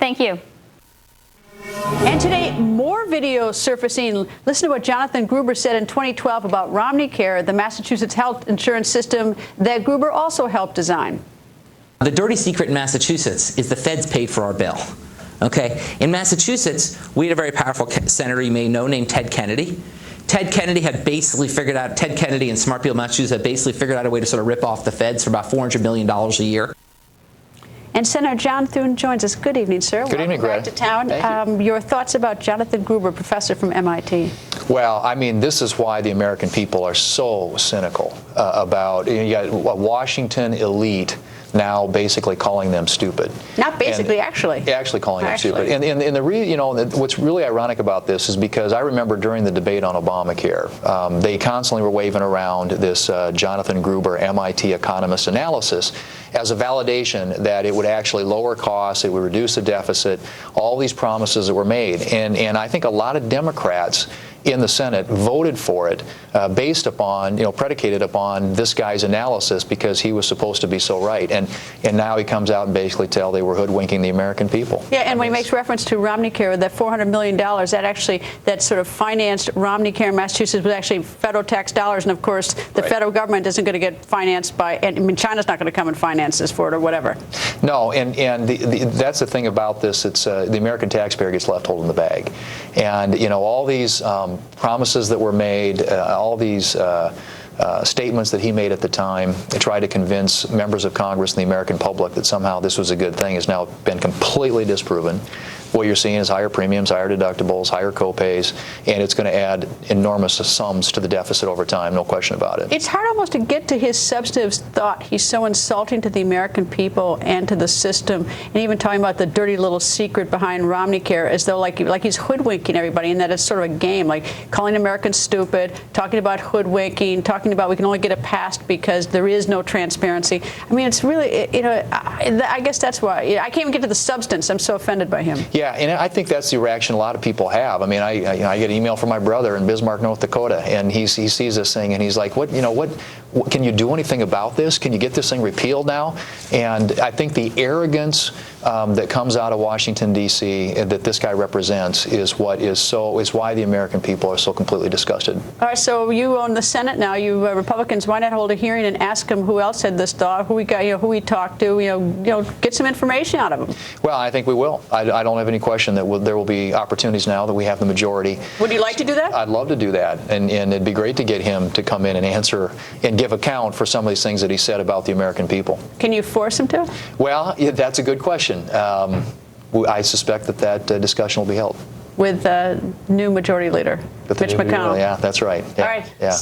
Thank you. And today, more videos surfacing. Listen to what Jonathan Gruber said in 2012 about RomneyCare, the Massachusetts health insurance system that Gruber also helped design. The dirty secret in Massachusetts is the feds paid for our bill. Okay? In Massachusetts, we had a very powerful senator you may know named Ted Kennedy. Ted Kennedy and smart people in Massachusetts had basically figured out a way to sort of rip off the feds for about $400 million a year. And Senator John Thune joins us. Good evening, sir. Good evening, Greta. Back to town. Thank you. Your thoughts about Jonathan Gruber, professor from MIT? Well, I mean, this is why the American people are so cynical about, you got a Washington elite now basically calling them stupid. Not basically, actually. Actually calling them stupid. And what's really ironic about this is because I remember during the debate on Obamacare, they constantly were waving around this Jonathan Gruber MIT economist analysis as a validation that it would actually lower costs, it would reduce the deficit, all these promises that were made. And I think a lot of Democrats in the Senate voted for it based upon, predicated upon this guy's analysis because he was supposed to be so right. And now he comes out and basically tell they were hoodwinking the American people. Yeah, and when he makes reference to RomneyCare, that $400 million, that sort of financed RomneyCare in Massachusetts was actually federal tax dollars. And of course, the federal government isn't going to get financed by, and I mean, China's not going to come and finance this for it or whatever. No, and that's the thing about this. It's the American taxpayer gets left holding the bag. And, all these promises that were made, all these statements that he made at the time to try to convince members of Congress and the American public that somehow this was a good thing has now been completely disproven. What you're seeing is higher premiums, higher deductibles, higher copays, and it's going to add enormous sums to the deficit over time, no question about it. It's hard almost to get to his substantive thought. He's so insulting to the American people and to the system, and even talking about the dirty little secret behind RomneyCare as though like he's hoodwinking everybody, and that it's sort of a game, like calling Americans stupid, talking about hoodwinking, talking about we can only get it passed because there is no transparency. I mean, it's really, I guess that's why. I can't even get to the substance. I'm so offended by him. Yeah, and I think that's the reaction a lot of people have. I mean, I get an email from my brother in Bismarck, North Dakota, and he sees this thing and he's like, what can you do anything about this? Can you get this thing repealed now? And I think the arrogance that comes out of Washington, D.C. that this guy represents is why the American people are so completely disgusted. All right, so you own the Senate now. You Republicans, why not hold a hearing and ask him who else had this thought, who he talked to, get some information out of him? Well, I think we will. I don't have any question that there will be opportunities now that we have the majority. Would you like to do that? I'd love to do that, and it'd be great to get him to come in and answer and give account for some of these things that he said about the American people. Can you force him to? Well, yeah, that's a good question. I suspect that discussion will be held with the new majority leader, Mitch McConnell. Yeah, that's right. Yeah, all right. Yeah.